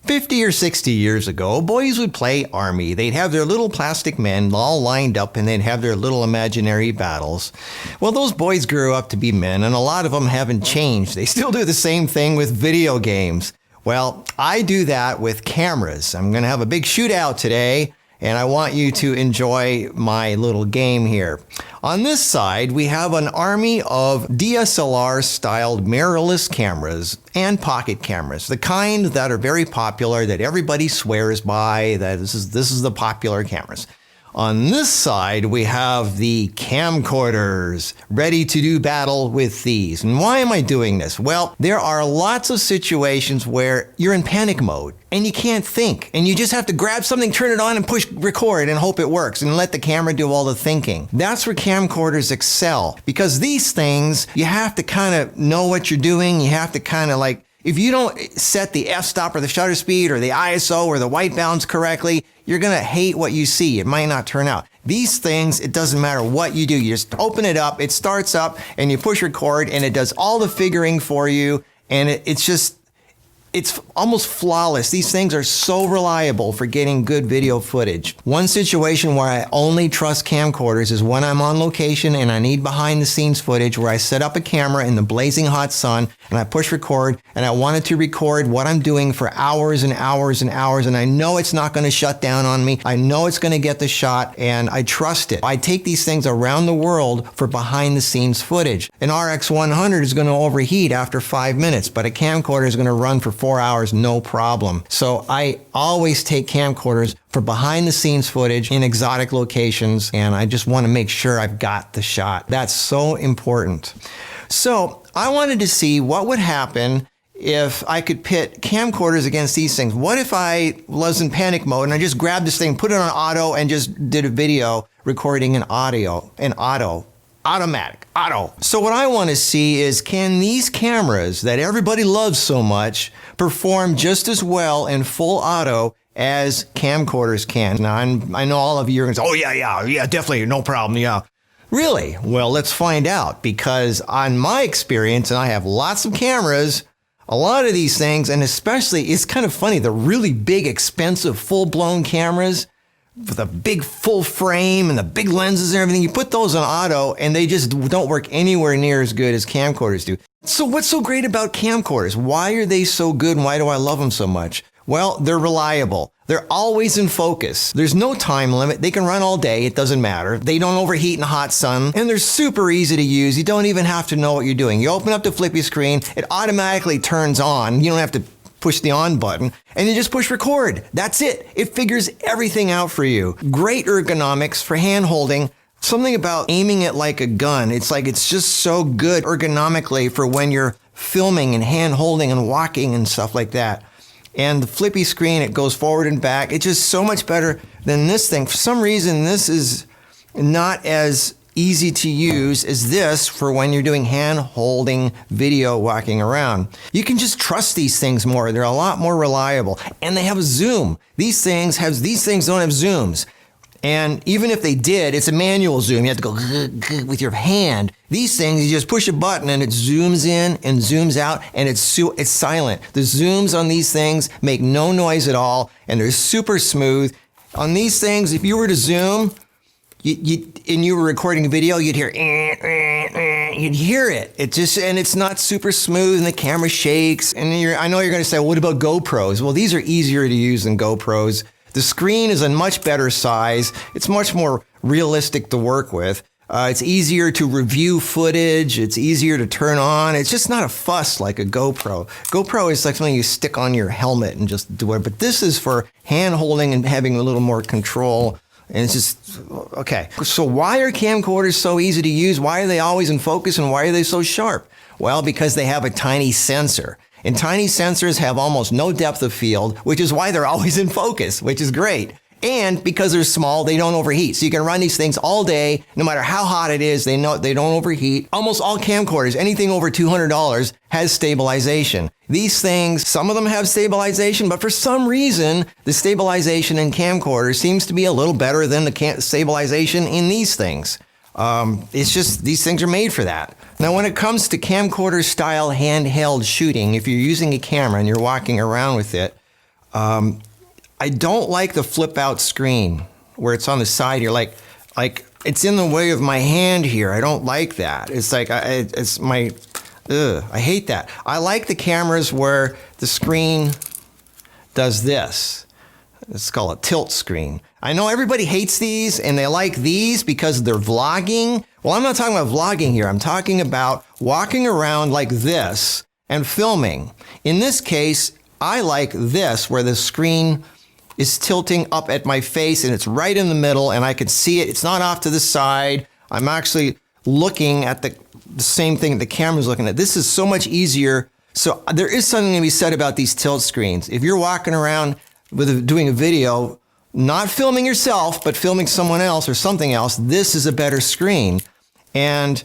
50 or 60 years ago, boys would play army. They'd have their little plastic men all lined up and they'd have their little imaginary battles. Well, those boys grew up to be men and a lot of them haven't changed. They still do the same thing with video games. Well, I do that with cameras. I'm going to have a big shootout today and I want you to enjoy my little game here. On this side, we have an army of DSLR-styled mirrorless cameras and pocket cameras, the kind that are very popular, that everybody swears by, that this is the popular cameras. On this side, we have the camcorders, ready to do battle with these. And why am I doing this? Well, there are lots of situations where you're in panic mode and you can't think and you just have to grab something, turn it on and push record and hope it works and let the camera do all the thinking. That's where camcorders excel, because these things, you have to kind of know what you're doing. You have to kind of like, if you don't set the f-stop or the shutter speed or the ISO or the white balance correctly, you're going to hate what you see. It might not turn out. These things, it doesn't matter what you do. You just open it up, it starts up, and you push record, and it does all the figuring for you, and it's almost flawless. These things are so reliable for getting good video footage. One situation where I only trust camcorders is when I'm on location and I need behind the scenes footage where I set up a camera in the blazing hot sun and I push record and I want it to record what I'm doing for hours and hours and hours, and I know it's not going to shut down on me. I know it's going to get the shot and I trust it. I take these things around the world for behind the scenes footage. An RX100 is going to overheat after 5 minutes, but a camcorder is going to run for 4 hours, no problem. So I always take camcorders for behind the scenes footage in exotic locations, and I just want to make sure I've got the shot. That's so important. So I wanted to see what would happen if I could pit camcorders against these things. What if I was in panic mode and I just grabbed this thing, put it on auto, and just did a video recording in automatic. So what I want to see is, can these cameras that everybody loves so much perform just as well in full auto as camcorders can? Now, I know all of you are going to say, oh yeah, definitely, no problem, yeah. Really? Well, let's find out, because on my experience, and I have lots of cameras, a lot of these things, and especially, it's kind of funny, the really big, expensive, full-blown cameras, with a big full frame and the big lenses and everything, you put those on auto and they just don't work anywhere near as good as camcorders do. So what's so great about camcorders? Why are they so good and why do I love them so much? Well, they're reliable. They're always in focus. There's no time limit. They can run all day. It doesn't matter. They don't overheat in the hot sun, and they're super easy to use. You don't even have to know what you're doing. You open up the flippy screen, it automatically turns on. You don't have to push the on button, and you just push record. That's it. It figures everything out for you. Great ergonomics for hand holding. Something about aiming it like a gun. It's like, it's just so good ergonomically for when you're filming and hand holding and walking and stuff like that. And the flippy screen, it goes forward and back. It's just so much better than this thing. For some reason, this is not as easy to use as this for when you're doing hand holding video walking around. You can just trust these things more. They're a lot more reliable, and they have a zoom. These things don't have zooms. And even if they did, it's a manual zoom. You have to go with your hand. These things, you just push a button and it zooms in and zooms out, and it's silent. The zooms on these things make no noise at all, and they're super smooth. On these things, if you were to zoom, and you were recording a video, you'd hear it. And it's not super smooth, and the camera shakes. And I know you're going to say, well, what about GoPros? Well, these are easier to use than GoPros. The screen is a much better size. It's much more realistic to work with. It's easier to review footage. It's easier to turn on. It's just not a fuss like a GoPro. GoPro is like something you stick on your helmet and just do it. But this is for hand holding and having a little more control. And it's just, okay. So why are camcorders so easy to use? Why are they always in focus, and why are they so sharp? Well, because they have a tiny sensor. And tiny sensors have almost no depth of field, which is why they're always in focus, which is great. And because they're small, they don't overheat. So you can run these things all day, no matter how hot it is, they don't overheat. Almost all camcorders, anything over $200, has stabilization. These things, some of them have stabilization, but for some reason, the stabilization in camcorders seems to be a little better than the stabilization in these things. It's just, these things are made for that. Now, when it comes to camcorder style handheld shooting, if you're using a camera and you're walking around with it, I don't like the flip out screen where it's on the side here, like it's in the way of my hand here. I don't like that. It's like, I hate that. I like the cameras where the screen does this. It's called a tilt screen. I know everybody hates these and they like these because they're vlogging. Well, I'm not talking about vlogging here. I'm talking about walking around like this and filming. In this case, I like this where the screen is tilting up at my face and it's right in the middle and I can see it. It's not off to the side. I'm actually looking at the same thing the camera's looking at. This is so much easier. So there is something to be said about these tilt screens. If you're walking around doing a video, not filming yourself, but filming someone else or something else, this is a better screen. And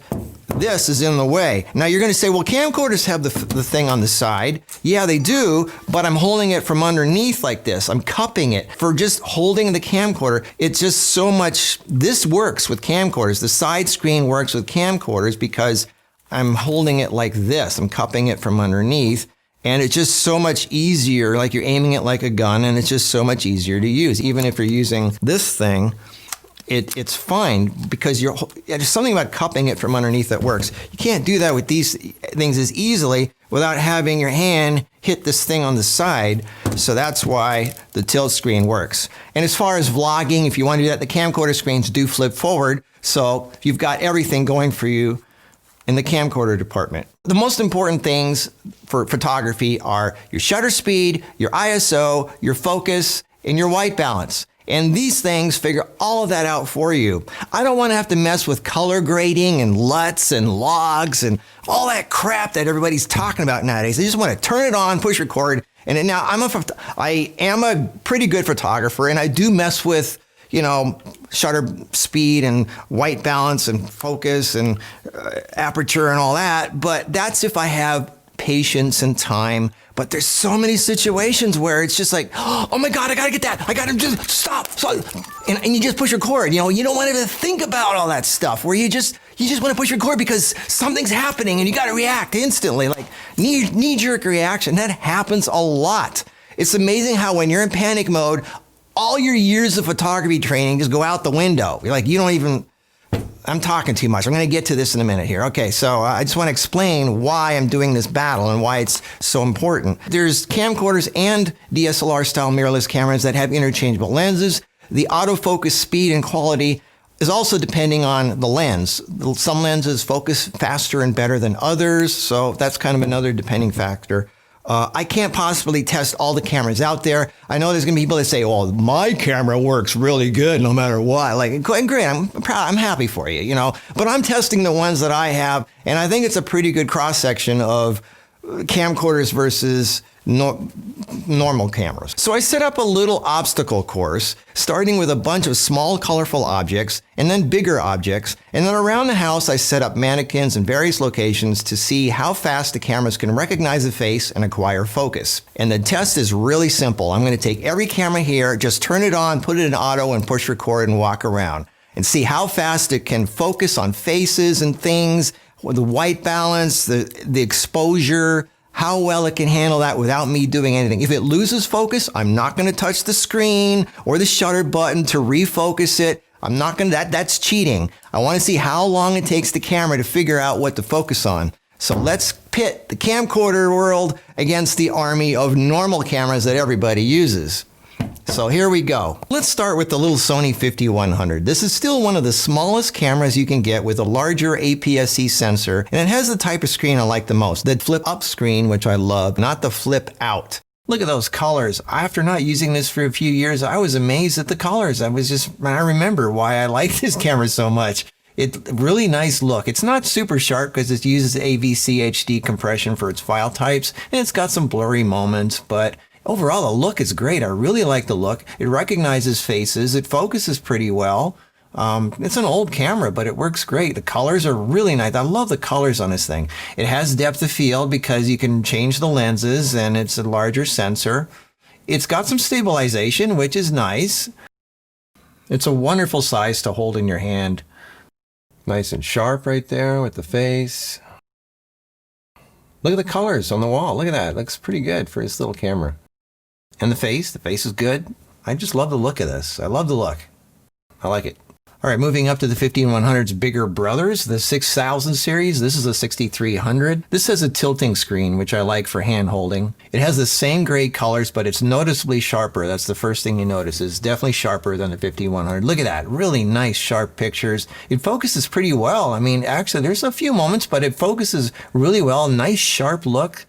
this is in the way. Now you're going to say, well, camcorders have the thing on the side. Yeah, they do, but I'm holding it from underneath like this. I'm cupping it. For just holding the camcorder, it's just so much. This works with camcorders. The side screen works with camcorders because I'm holding it like this. I'm cupping it from underneath. And it's just so much easier, like you're aiming it like a gun, and it's just so much easier to use. Even if you're using this thing, it's fine because there's something about cupping it from underneath that works. You can't do that with these things as easily without having your hand hit this thing on the side. So that's why the tilt screen works. And as far as vlogging, if you want to do that, the camcorder screens do flip forward. So you've got everything going for you in the camcorder department. The most important things for photography are your shutter speed, your ISO, your focus, and your white balance. And these things figure all of that out for you. I don't want to have to mess with color grading and LUTs and logs and all that crap that everybody's talking about nowadays. I just want to turn it on, push record. And now I am a pretty good photographer and I do mess with, you know, shutter speed and white balance and focus and aperture and all that. But that's if I have patience and time. But there's so many situations where it's just like, oh my God, I gotta get that. I gotta just stop. And you just push record. You know, you don't want to think about all that stuff where you just want to push record because something's happening and you got to react instantly, like knee-jerk reaction. That happens a lot. It's amazing how when you're in panic mode, all your years of photography training just go out the window. You're like, you don't even, I'm talking too much. I'm going to get to this in a minute here. Okay, so I just want to explain why I'm doing this battle and why it's so important. There's camcorders and DSLR-style mirrorless cameras that have interchangeable lenses. The autofocus speed and quality is also depending on the lens. Some lenses focus faster and better than others, so that's kind of another depending factor. I can't possibly test all the cameras out there. I know there's gonna be people that say, "Well, my camera works really good no matter what." Like, great, I'm proud, I'm happy for you, you know. But I'm testing the ones that I have, and I think it's a pretty good cross section of camcorders versus normal cameras. So I set up a little obstacle course, starting with a bunch of small, colorful objects, and then bigger objects. And then around the house, I set up mannequins in various locations to see how fast the cameras can recognize the face and acquire focus. And the test is really simple. I'm going to take every camera here, just turn it on, put it in auto, and push record and walk around and see how fast it can focus on faces and things, with the white balance, the exposure, how well it can handle that without me doing anything. If it loses focus, I'm not going to touch the screen or the shutter button to refocus it. I'm not going to, that's cheating. I want to see how long it takes the camera to figure out what to focus on. So let's pit the camcorder world against the army of normal cameras that everybody uses. So here we go. Let's start with the little Sony A5100. This is still one of the smallest cameras you can get with a larger APS-C sensor, and it has the type of screen I like the most, the flip up screen, which I love, not the flip out. Look at those colors. After not using this for a few years, I was amazed at the colors. I remember why I like this camera so much. It's really nice look. It's not super sharp because it uses AVC HD compression for its file types, and it's got some blurry moments, but overall, the look is great. I really like the look. It recognizes faces. It focuses pretty well. It's an old camera, but it works great. The colors are really nice. I love the colors on this thing. It has depth of field because you can change the lenses and it's a larger sensor. It's got some stabilization, which is nice. It's a wonderful size to hold in your hand. Nice and sharp right there with the face. Look at the colors on the wall. Look at that. It looks pretty good for this little camera. And the face is good. I just love the look of this. I love the look. I like it. All right, moving up to the 15100's bigger brothers, the 6000 series. This is a 6300. This has a tilting screen, which I like for hand holding. It has the same gray colors, but it's noticeably sharper. That's the first thing you notice. It's definitely sharper than the 5100. Look at that, really nice sharp pictures. It focuses pretty well. I mean, actually, there's a few moments, but it focuses really well. Nice sharp look.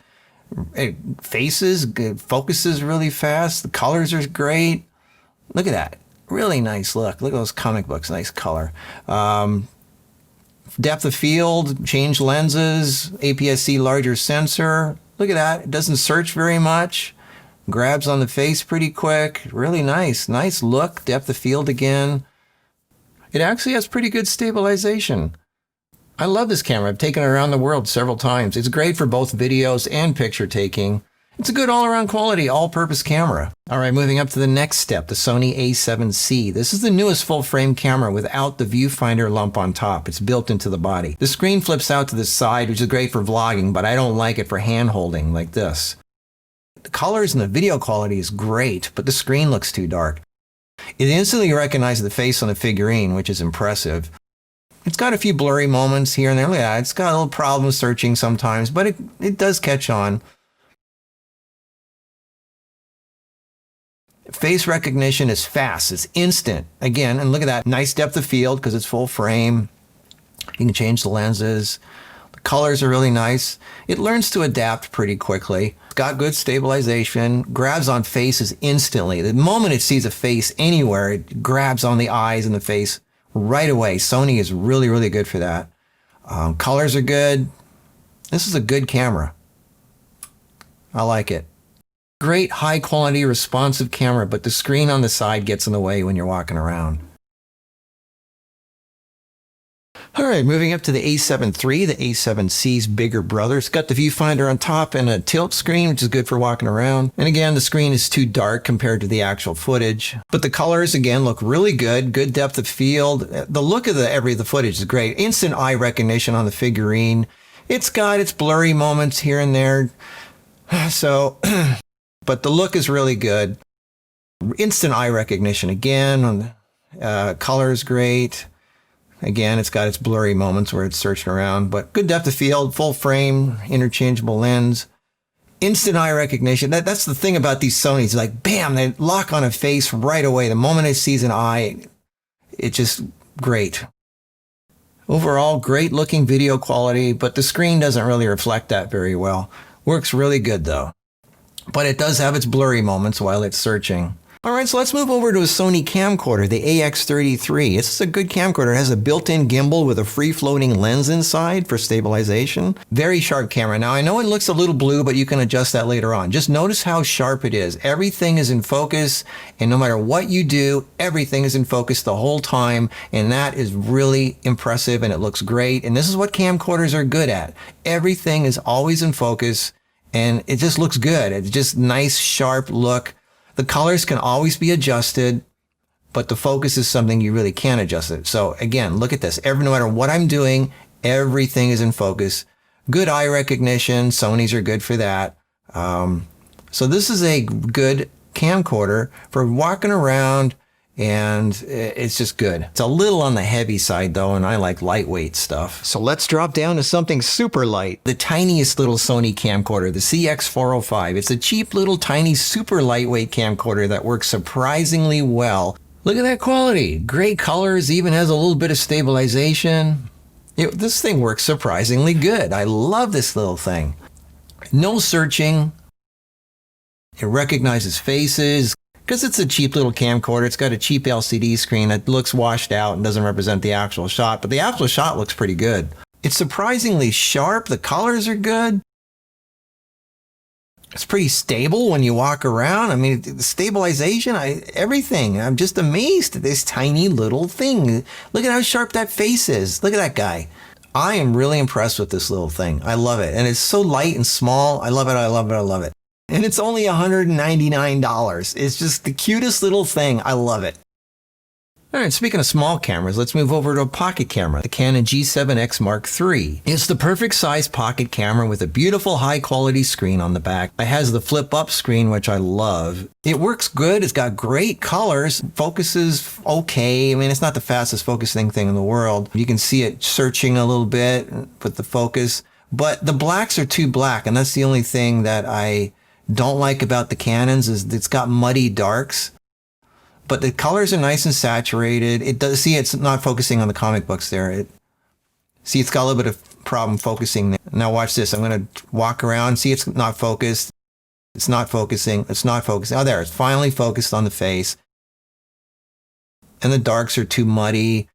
It focuses really fast. The colors are great. Look at that. Really nice look. Look at those comic books. Nice color. Depth of field, change lenses, APS-C larger sensor. Look at that. It doesn't search very much. Grabs on the face pretty quick. Really nice. Nice look. Depth of field again. It actually has pretty good stabilization. I love this camera. I've taken it around the world several times. It's great for both videos and picture taking. It's a good all-around quality, all-purpose camera. All right, moving up to the next step, the Sony A7C. This is the newest full-frame camera without the viewfinder lump on top. It's built into the body. The screen flips out to the side, which is great for vlogging, but I don't like it for hand-holding like this. The colors and the video quality is great, but the screen looks too dark. It instantly recognizes the face on the figurine, which is impressive. It's got a few blurry moments here and there. Yeah, it's got a little problem searching sometimes, but it does catch on. Face recognition is fast. It's instant. Again, and look at that. Nice depth of field because it's full frame. You can change the lenses. The colors are really nice. It learns to adapt pretty quickly. It's got good stabilization. Grabs on faces instantly. The moment it sees a face anywhere, it grabs on the eyes and the face right away. Sony is really, really good for that. Colors are good. This is a good camera. I like it. Great high quality responsive camera, but the screen on the side gets in the way when you're walking around. All right, moving up to the A7 III, the A7C's bigger brother. It's got the viewfinder on top and a tilt screen, which is good for walking around. And again, the screen is too dark compared to the actual footage. But the colors, again, look really good. Good depth of field. The look of the footage is great. Instant eye recognition on the figurine. It's got its blurry moments here and there. So... but the look is really good. Instant eye recognition again. On the color is great. Again, it's got its blurry moments where it's searching around, but good depth of field, full frame, interchangeable lens. Instant eye recognition. That's the thing about these Sonys. Like, bam, they lock on a face right away. The moment it sees an eye, it's just great. Overall, great looking video quality, but the screen doesn't really reflect that very well. Works really good though. But it does have its blurry moments while it's searching. All right, so let's move over to a Sony camcorder, the AX33. This is a good camcorder. It has a built-in gimbal with a free-floating lens inside for stabilization. Very sharp camera. Now, I know it looks a little blue, but you can adjust that later on. Just notice how sharp it is. Everything is in focus, and no matter what you do, everything is in focus the whole time, and that is really impressive, and it looks great. And this is what camcorders are good at. Everything is always in focus, and it just looks good. It's just nice, sharp look. The colors can always be adjusted, but the focus is something you really can't adjust it. So again, look at this. No matter what I'm doing, everything is in focus. Good eye recognition. Sonys are good for that. So this is a good camcorder for walking around, and it's just good. It's a little on the heavy side though, and I like lightweight stuff. So let's drop down to something super light. The tiniest little Sony camcorder, the CX405. It's a cheap little tiny super lightweight camcorder that works surprisingly well. Look at that quality. Great colors, even has a little bit of stabilization. This thing works surprisingly good. I love this little thing. No searching. It recognizes faces. Because it's a cheap little camcorder, it's got a cheap LCD screen that looks washed out and doesn't represent the actual shot, but the actual shot looks pretty good. It's surprisingly sharp, the colors are good. It's pretty stable when you walk around. I mean, the stabilization, everything. I'm just amazed at this tiny little thing. Look at how sharp that face is. Look at that guy. I am really impressed with this little thing. I love it. And it's so light and small. I love it, I love it, I love it. And it's only $199. It's just the cutest little thing. I love it. All right, speaking of small cameras, let's move over to a pocket camera, the Canon G7X Mark III. It's the perfect size pocket camera with a beautiful high quality screen on the back. It has the flip up screen, which I love. It works good. It's got great colors. Focuses okay. I mean, it's not the fastest focusing thing in the world. You can see it searching a little bit with the focus, but the blacks are too black. And that's the only thing that I don't like about the Canons is it's got muddy darks. But the colors are nice and saturated. It does, see, it's not focusing on the comic books there. See, it's got a little bit of problem focusing there. Now watch this. I'm going to walk around. See, it's not focused. It's not focusing. It's not focusing. Oh, there. It's finally focused on the face. And the darks are too muddy.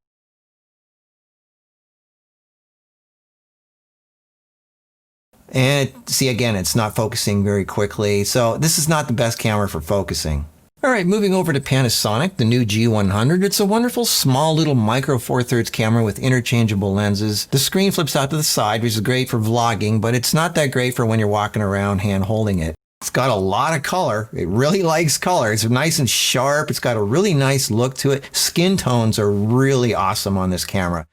And see, again, it's not focusing very quickly. So this is not the best camera for focusing. All right, moving over to Panasonic, the new G100. It's a wonderful, small little micro 4/3 camera with interchangeable lenses. The screen flips out to the side, which is great for vlogging, but it's not that great for when you're walking around hand holding it. It's got a lot of color. It really likes color. It's nice and sharp. It's got a really nice look to it. Skin tones are really awesome on this camera.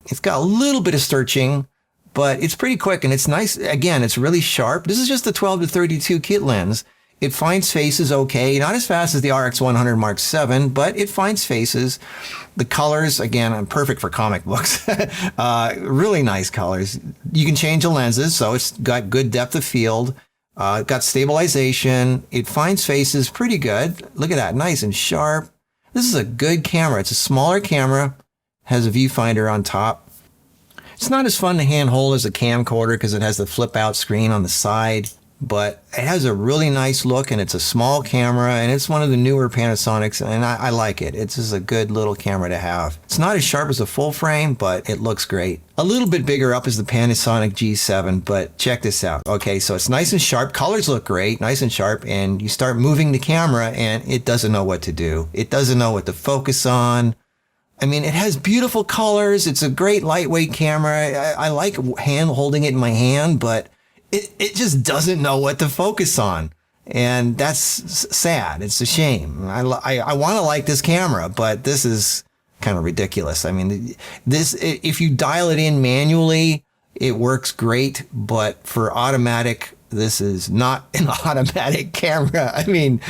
It's got a little bit of searching, but it's pretty quick and it's nice. Again, it's really sharp. This is just the 12-32 kit lens. It finds faces okay, not as fast as the RX100 Mark VII, but it finds faces. The colors, again, are perfect for comic books. Really nice colors. You can change the lenses, so it's got good depth of field. Got stabilization. It finds faces pretty good. Look at that, nice and sharp. This is a good camera. It's a smaller camera, has a viewfinder on top. It's not as fun to hand hold as a camcorder because it has the flip out screen on the side. But it has a really nice look and it's a small camera and it's one of the newer Panasonics and I like it. It's just a good little camera to have. It's not as sharp as a full frame, but it looks great. A little bit bigger up is the Panasonic G7, but check this out. Okay, so it's nice and sharp. Colors look great, nice and sharp, and you start moving the camera and it doesn't know what to do. It doesn't know what to focus on. I mean, it has beautiful colors. It's a great lightweight camera. I like hand holding it in my hand, but it just doesn't know what to focus on. And that's sad. It's a shame. I want to like this camera, but this is kind of ridiculous. I mean, this, if you dial it in manually, it works great, but for automatic, this is not an automatic camera. I mean,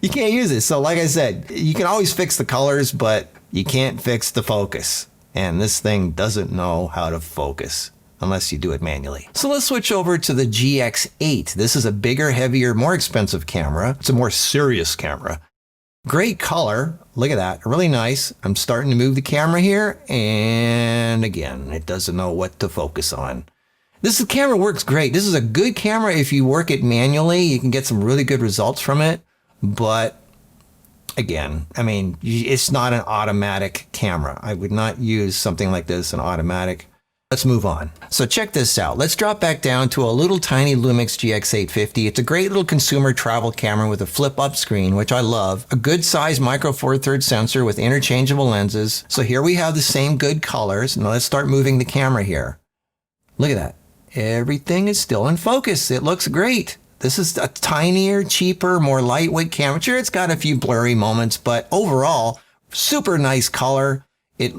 you can't use it. So like I said, you can always fix the colors, but you can't fix the focus. And this thing doesn't know how to focus unless you do it manually. So let's switch over to the GX8. This is a bigger, heavier, more expensive camera. It's a more serious camera. Great color. Look at that. Really nice. I'm starting to move the camera here. And again, it doesn't know what to focus on. This camera works great. This is a good camera. If you work it manually, you can get some really good results from it. But again, I mean, it's not an automatic camera. I would not use something like this, an automatic. Let's move on. So check this out. Let's drop back down to a little tiny Lumix GX850. It's a great little consumer travel camera with a flip-up screen, which I love. A good size micro 4/3 sensor with interchangeable lenses. So here we have the same good colors. Now let's start moving the camera here. Look at that. Everything is still in focus. It looks great. This is a tinier, cheaper, more lightweight camera. Sure, it's got a few blurry moments, but overall, super nice color. It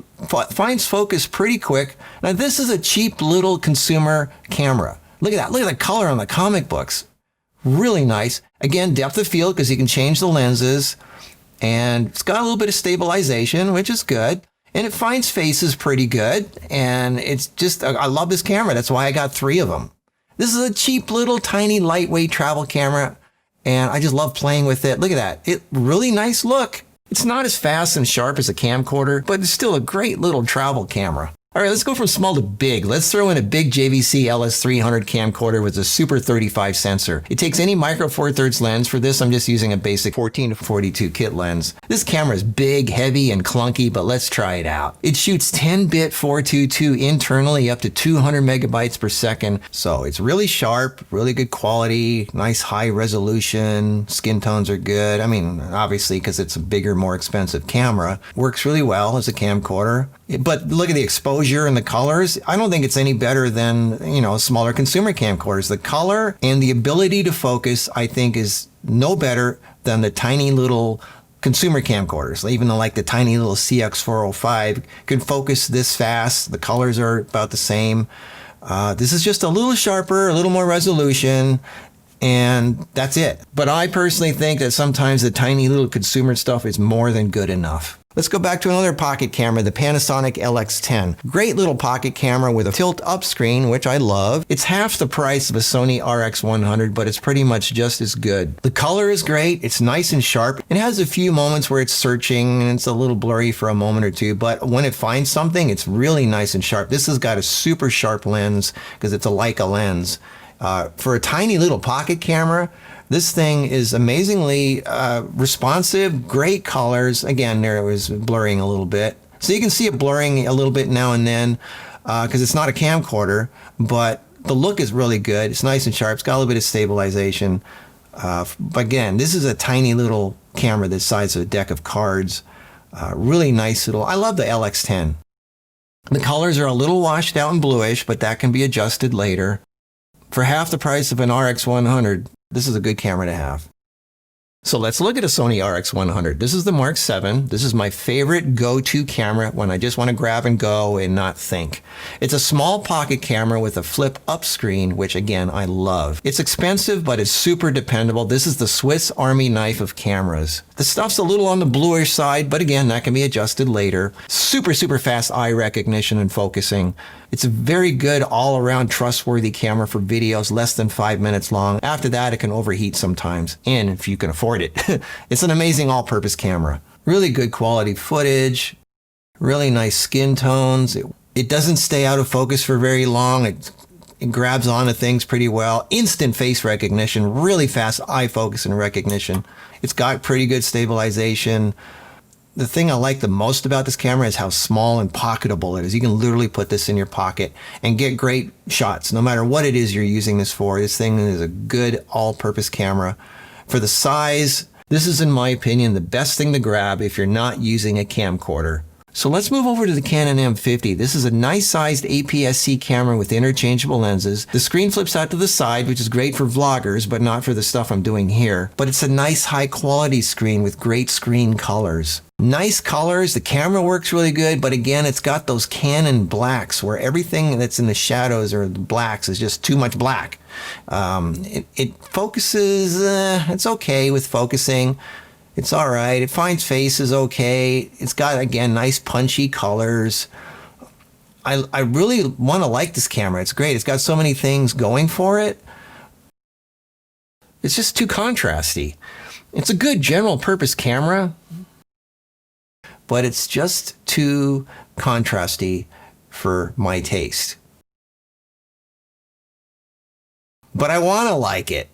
finds focus pretty quick. Now, this is a cheap little consumer camera. Look at that. Look at the color on the comic books. Really nice. Again, depth of field because you can change the lenses. And it's got a little bit of stabilization, which is good. And it finds faces pretty good. And it's just, I love this camera. That's why I got 3 of them. This is a cheap little tiny lightweight travel camera. And I just love playing with it. Look at that. It really nice look. It's not as fast and sharp as a camcorder, but it's still a great little travel camera. All right, let's go from small to big. Let's throw in a big JVC LS300 camcorder with a Super 35 sensor. It takes any micro 4/3 lens. For this, I'm just using a basic 14-42 kit lens. This camera is big, heavy, and clunky, but let's try it out. It shoots 10-bit 422 internally up to 200 megabytes per second. So it's really sharp, really good quality, nice high resolution, skin tones are good. I mean, obviously, because it's a bigger, more expensive camera. Works really well as a camcorder. But look at the exposure and the colors. I don't think it's any better than, smaller consumer camcorders. The color and the ability to focus, I think, is no better than the tiny little consumer camcorders, even like the tiny little CX405 can focus this fast. The colors are about the same. This is just a little sharper, a little more resolution, and that's it. But I personally think that sometimes the tiny little consumer stuff is more than good enough. Let's go back to another pocket camera, the Panasonic LX10. Great little pocket camera with a tilt-up screen, which I love. It's half the price of a Sony RX100, but it's pretty much just as good. The color is great. It's nice and sharp. It has a few moments where it's searching and it's a little blurry for a moment or two, but when it finds something, it's really nice and sharp. This has got a super sharp lens because it's a Leica lens. For a tiny little pocket camera, this thing is amazingly responsive, great colors. Again, there it was blurring a little bit. So you can see it blurring a little bit now and then because it's not a camcorder, but the look is really good. It's nice and sharp. It's got a little bit of stabilization. But again, this is a tiny little camera the size of a deck of cards. Really nice little, I love the LX10. The colors are a little washed out and bluish, but that can be adjusted later. For half the price of an RX100, this is a good camera to have. So let's look at a Sony RX100. This is the Mark VII. This is my favorite go-to camera when I just want to grab and go and not think. It's a small pocket camera with a flip-up screen, which again, I love. It's expensive, but it's super dependable. This is the Swiss Army knife of cameras. The stuff's a little on the bluish side, but again, that can be adjusted later. Super, super fast eye recognition and focusing. It's a very good all-around trustworthy camera for videos less than 5 minutes long. After that, it can overheat sometimes, and if you can afford it. It's an amazing all-purpose camera. Really good quality footage, really nice skin tones. It doesn't stay out of focus for very long. It grabs onto things pretty well. Instant face recognition, really fast eye focus and recognition. It's got pretty good stabilization. The thing I like the most about this camera is how small and pocketable it is. You can literally put this in your pocket and get great shots. No matter what it is you're using this for, this thing is a good all-purpose camera. For the size, this is, in my opinion, the best thing to grab if you're not using a camcorder. So let's move over to the Canon M50. This is a nice-sized APS-C camera with interchangeable lenses. The screen flips out to the side, which is great for vloggers, but not for the stuff I'm doing here. But it's a nice high-quality screen with great screen colors. Nice colors, the camera works really good, but again, it's got those Canon blacks where everything that's in the shadows or the blacks is just too much black. It focuses, it's okay with focusing. It's all right. It finds faces okay. It's got, again, nice punchy colors. I really want to like this camera. It's great. It's got so many things going for it. It's just too contrasty. It's a good general purpose camera, but it's just too contrasty for my taste. But I want to like it.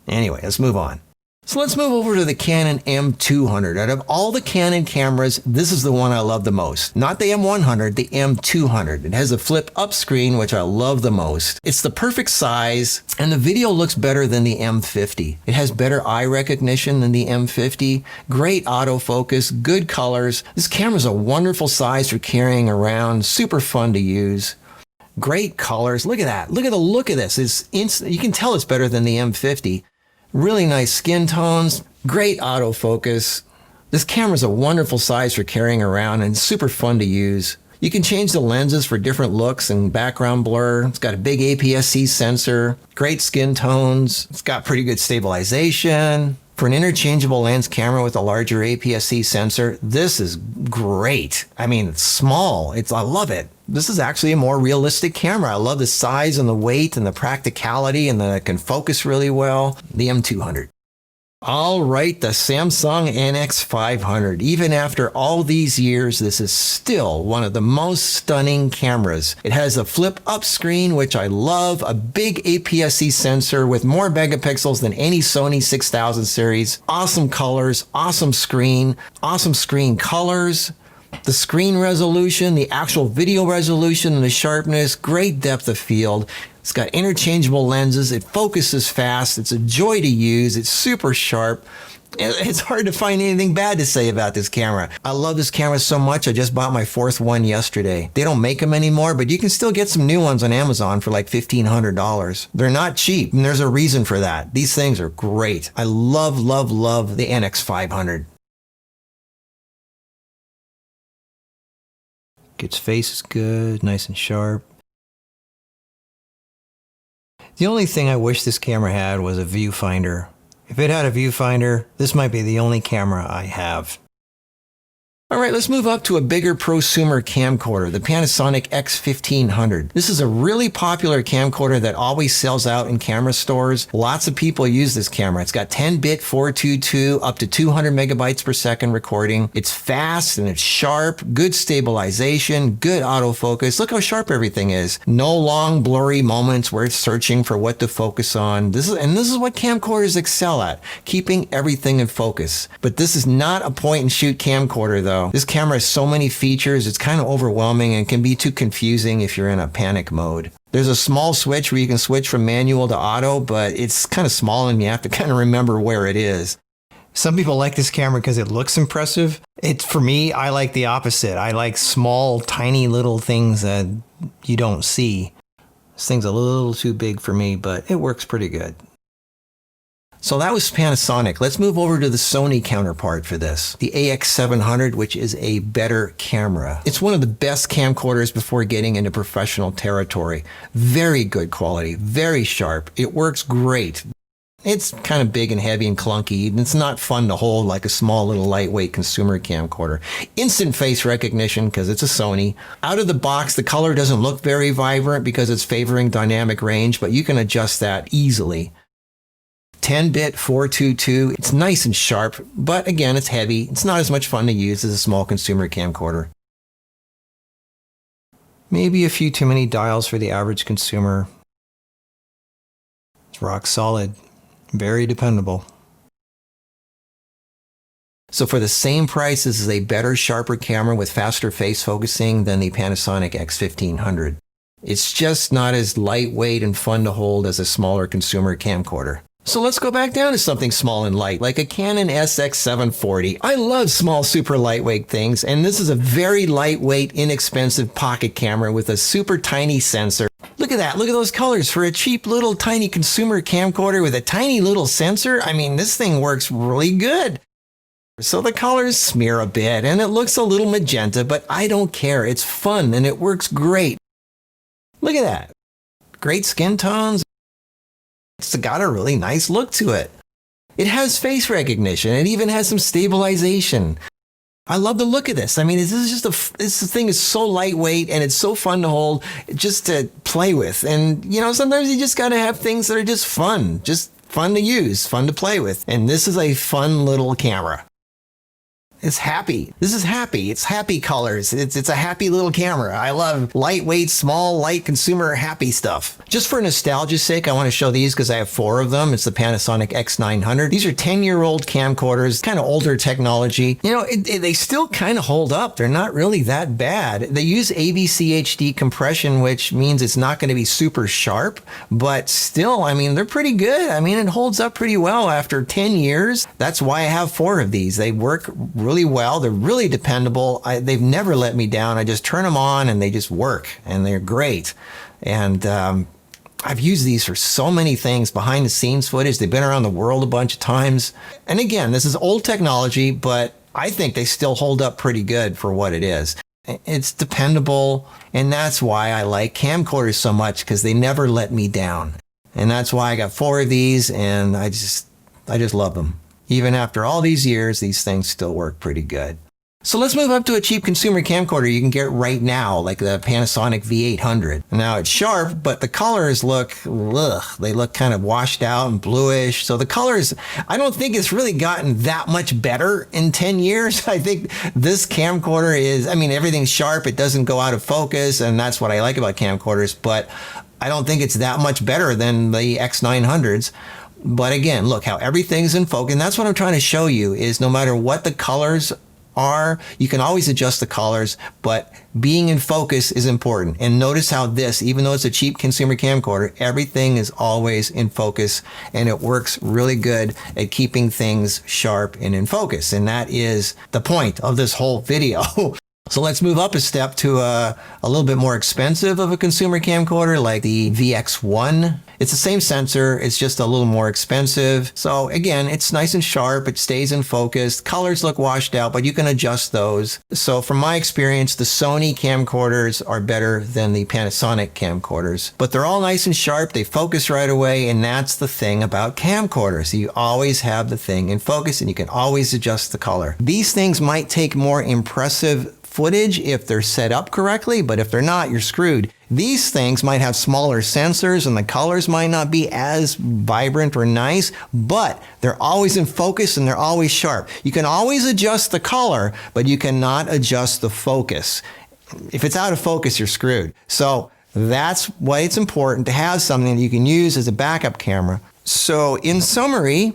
Anyway, let's move on. So let's move over to the Canon M200. Out of all the Canon cameras, this is the one I love the most. Not the M100, the M200. It has a flip-up screen, which I love the most. It's the perfect size, and the video looks better than the M50. It has better eye recognition than the M50, great autofocus, good colors. This camera's a wonderful size for carrying around, super fun to use. Great colors. Look at that. Look at the look of this. It's instant. You can tell it's better than the M50. Really nice skin tones, great autofocus. This camera's a wonderful size for carrying around and super fun to use. You can change the lenses for different looks and background blur. It's got a big APS-C sensor, great skin tones. It's got pretty good stabilization. For an interchangeable lens camera with a larger APS-C sensor, this is great. I mean, it's small. I love it. This is actually a more realistic camera. I love the size and the weight and the practicality and that it can focus really well. The M200. All right, the Samsung NX500. Even after all these years, this is still one of the most stunning cameras. It has a flip-up screen, which I love, a big APS-C sensor with more megapixels than any Sony 6000 series. Awesome colors, awesome screen colors. The screen resolution, the actual video resolution and the sharpness, great depth of field. It's got interchangeable lenses. It focuses fast. It's a joy to use. It's super sharp. It's hard to find anything bad to say about this camera. I love this camera so much, I just bought my 4th one yesterday. They don't make them anymore, but you can still get some new ones on Amazon for like $1,500. They're not cheap, and there's a reason for that. These things are great. I love, love, love the NX500. Its face is good, nice and sharp. The only thing I wish this camera had was a viewfinder. If it had a viewfinder, this might be the only camera I have. All right, let's move up to a bigger prosumer camcorder, the Panasonic X1500. This is a really popular camcorder that always sells out in camera stores. Lots of people use this camera. It's got 10-bit 422, up to 200 megabytes per second recording. It's fast and it's sharp, good stabilization, good autofocus. Look how sharp everything is. No long blurry moments where it's searching for what to focus on. This is what camcorders excel at, keeping everything in focus. But this is not a point and shoot camcorder though. This camera has so many features, it's kind of overwhelming and can be too confusing if you're in a panic mode. There's a small switch where you can switch from manual to auto, but it's kind of small and you have to kind of remember where it is. Some people like this camera because it looks impressive. For me, I like the opposite. I like small, tiny little things that you don't see. This thing's a little too big for me, but it works pretty good. So that was Panasonic. Let's move over to the Sony counterpart for this, the AX700, which is a better camera. It's one of the best camcorders before getting into professional territory. Very good quality, very sharp. It works great. It's kind of big and heavy and clunky, and it's not fun to hold like a small little lightweight consumer camcorder. Instant face recognition because it's a Sony. Out of the box, the color doesn't look very vibrant because it's favoring dynamic range, but you can adjust that easily. 10-bit 422, it's nice and sharp, but again, it's heavy. It's not as much fun to use as a small consumer camcorder. Maybe a few too many dials for the average consumer. It's rock solid, very dependable. So for the same price, this is a better, sharper camera with faster face focusing than the Panasonic X1500. It's just not as lightweight and fun to hold as a smaller consumer camcorder. So let's go back down to something small and light, like a Canon SX740. I love small, super lightweight things, and this is a very lightweight, inexpensive pocket camera with a super tiny sensor. Look at that, look at those colors for a cheap little tiny consumer camcorder with a tiny little sensor. I mean, this thing works really good. So the colors smear a bit, and it looks a little magenta, but I don't care. It's fun, and it works great. Look at that. Great skin tones. It's got a really nice look to it. It has face recognition. It even has some stabilization. I love the look of this. I mean, this thing is so lightweight and it's so fun to hold, just to play with. And, you know, sometimes you just got to have things that are just fun to use, fun to play with. And this is a fun little camera. It's happy. This is happy. It's happy colors. It's a happy little camera. I love lightweight, small, light consumer happy stuff. Just for nostalgia's sake, I want to show these because I have 4 of them. It's the Panasonic X900. These are 10-year-old camcorders, kind of older technology. You know, they still kind of hold up. They're not really that bad. They use AVC HD compression, which means it's not going to be super sharp, but still, I mean, they're pretty good. I mean, it holds up pretty well after 10 years. That's why I have 4 of these. They work really well. They're really dependable. They've never let me down. I just turn them on and they just work and they're great. And I've used these for so many things, behind the scenes footage. They've been around the world a bunch of times. And again, this is old technology, but I think they still hold up pretty good for what it is. It's dependable. And that's why I like camcorders so much, because they never let me down. And that's why I got 4 of these and I just love them. Even after all these years, these things still work pretty good. So let's move up to a cheap consumer camcorder you can get right now, like the Panasonic V800. Now it's sharp, but the colors look, they look kind of washed out and bluish. So the colors, I don't think it's really gotten that much better in 10 years. I think this camcorder is, I mean, everything's sharp. It doesn't go out of focus, and that's what I like about camcorders, but I don't think it's that much better than the X900s. But again, look how everything's in focus. And that's what I'm trying to show you, is no matter what the colors are. You can always adjust the colors, but being in focus is important. And notice how this, even though it's a cheap consumer camcorder, everything is always in focus, and it works really good at keeping things sharp and in focus. And that is the point of this whole video. So let's move up a step to a little bit more expensive of a consumer camcorder, like the VX1. It's the same sensor, it's just a little more expensive. So again, it's nice and sharp, it stays in focus, colors look washed out, but you can adjust those. So from my experience, the Sony camcorders are better than the Panasonic camcorders. But they're all nice and sharp, they focus right away, and that's the thing about camcorders. You always have the thing in focus, and you can always adjust the color. These things might take more impressive footage if they're set up correctly, but if they're not, you're screwed. These things might have smaller sensors and the colors might not be as vibrant or nice, but they're always in focus and they're always sharp. You can always adjust the color, but you cannot adjust the focus. If it's out of focus, you're screwed. So that's why it's important to have something that you can use as a backup camera. So in summary,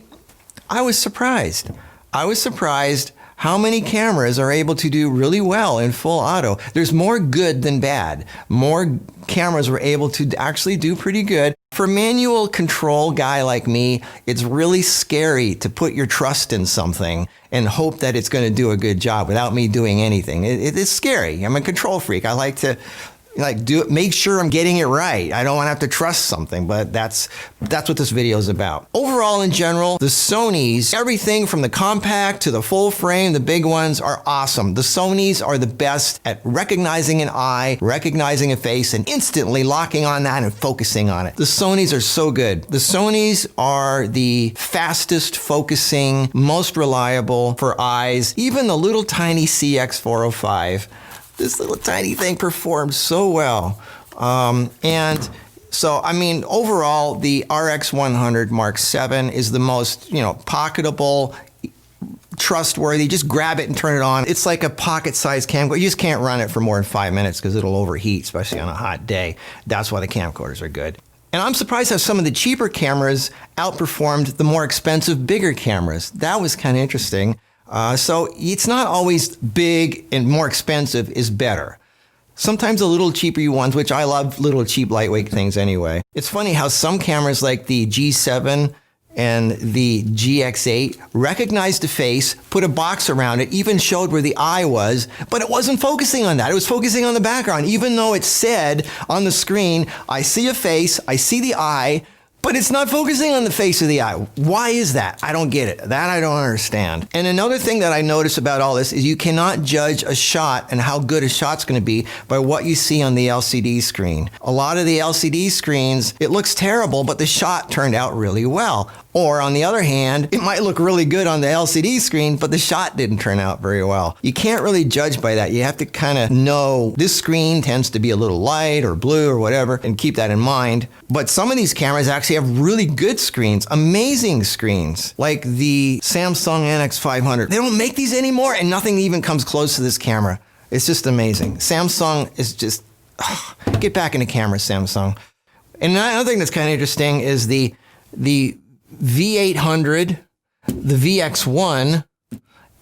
I was surprised. I was surprised how many cameras are able to do really well in full auto. There's more good than bad. More cameras were able to actually do pretty good. For a manual control guy like me, it's really scary to put your trust in something and hope that it's going to do a good job without me doing anything. It's scary. I'm a control freak. I like to make sure I'm getting it right. I don't want to have to trust something, but that's what this video is about. Overall, in general, the Sonys, everything from the compact to the full frame, the big ones are awesome. The Sonys are the best at recognizing an eye, recognizing a face, and instantly locking on that and focusing on it. The Sonys are so good. The Sonys are the fastest focusing, most reliable for eyes. Even the little tiny CX405. This little tiny thing performs so well. And so, I mean, overall, the RX100 Mark VII is the most, pocketable, trustworthy. Just grab it and turn it on. It's like a pocket-sized camcorder. You just can't run it for more than 5 minutes because it'll overheat, especially on a hot day. That's why the camcorders are good. And I'm surprised how some of the cheaper cameras outperformed the more expensive, bigger cameras. That was kind of interesting. So it's not always big and more expensive is better. Sometimes the little cheaper ones, which I love little cheap lightweight things anyway. It's funny how some cameras like the G7 and the GX8 recognized the face, put a box around it, even showed where the eye was, but it wasn't focusing on that. It was focusing on the background, even though it said on the screen, I see a face, I see the eye, but it's not focusing on the face of the eye. Why is that? I don't get it. That I don't understand. And another thing that I notice about all this is you cannot judge a shot and how good a shot's going to be by what you see on the LCD screen. A lot of the LCD screens, it looks terrible, but the shot turned out really well. Or on the other hand, it might look really good on the LCD screen, but the shot didn't turn out very well. You can't really judge by that. You have to kind of know this screen tends to be a little light or blue or whatever, and keep that in mind. But some of these cameras actually have really good screens, amazing screens, like the Samsung NX500. They don't make these anymore, and nothing even comes close to this camera. It's just amazing. Samsung is just, get back into cameras, Samsung. And another thing that's kind of interesting is the V800, the VX1,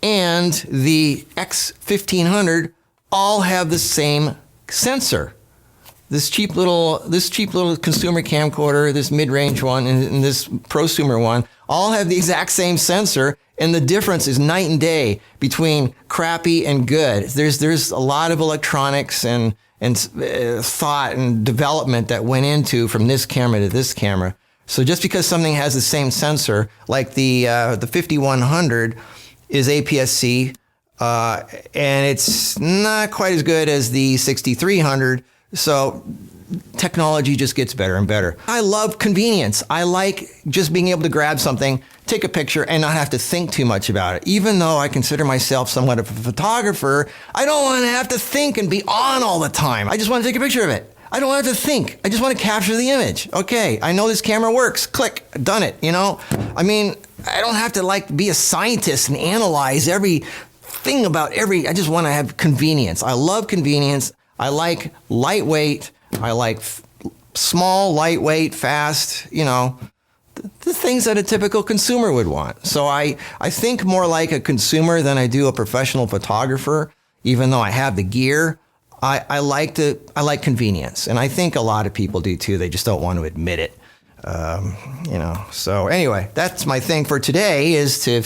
and the X1500 all have the same sensor. This cheap little consumer camcorder, this mid-range one, and this prosumer one, all have the exact same sensor, and the difference is night and day between crappy and good. There's a lot of electronics and thought and development that went into from this camera to this camera. So just because something has the same sensor, like the 5100 is APS-C, and it's not quite as good as the 6300, so technology just gets better and better. I love convenience. I like just being able to grab something, take a picture, and not have to think too much about it. Even though I consider myself somewhat of a photographer, I don't want to have to think and be on all the time. I just want to take a picture of it. I don't have to think. I just want to capture the image. Okay, I know this camera works. Click, done it, I mean, I don't have to be a scientist and analyze everything about I just want to have convenience. I love convenience. I like lightweight. I like small, lightweight, fast, the things that a typical consumer would want. So I think more like a consumer than I do a professional photographer, even though I have the gear. I like convenience, and I think a lot of people do too. They just don't want to admit it. You know, so anyway, that's my thing for today, is to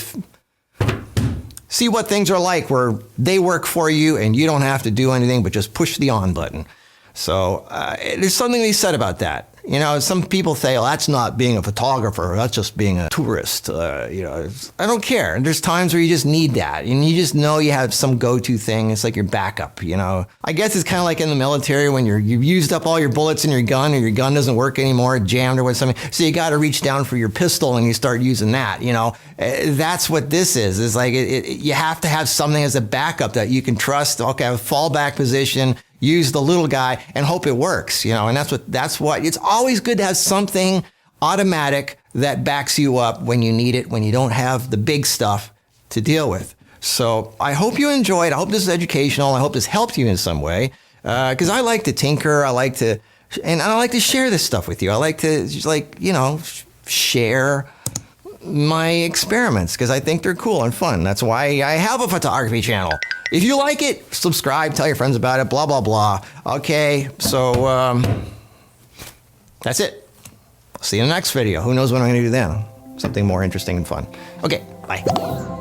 see what things are like where they work for you and you don't have to do anything but just push the on button. So there's something to be said about that. You know, some people say, "Oh, that's not being a photographer. That's just being a tourist." You know, I don't care. And there's times where you just need that, and you just know you have some go-to thing. It's like your backup. You know, I guess it's kind of like in the military when you've used up all your bullets in your gun, or your gun doesn't work anymore, it jammed or what something. So you got to reach down for your pistol and you start using that. You know, that's what this is. It's like you have to have something as a backup that you can trust. Okay, I have a fallback position. Use the little guy and hope it works, you know, and that's what it's always good to have something automatic that backs you up when you need it, when you don't have the big stuff to deal with. So I hope you enjoyed. I hope this is educational. I hope this helped you in some way, because I like to tinker. I like to share this stuff with you. I like to just, like, you know, share my experiments because I think they're cool and fun. That's why I have a photography channel. If you like it, subscribe, tell your friends about it, blah, blah, blah. Okay, so that's it. See you in the next video. Who knows what I'm going to do then? Something more interesting and fun. Okay, bye.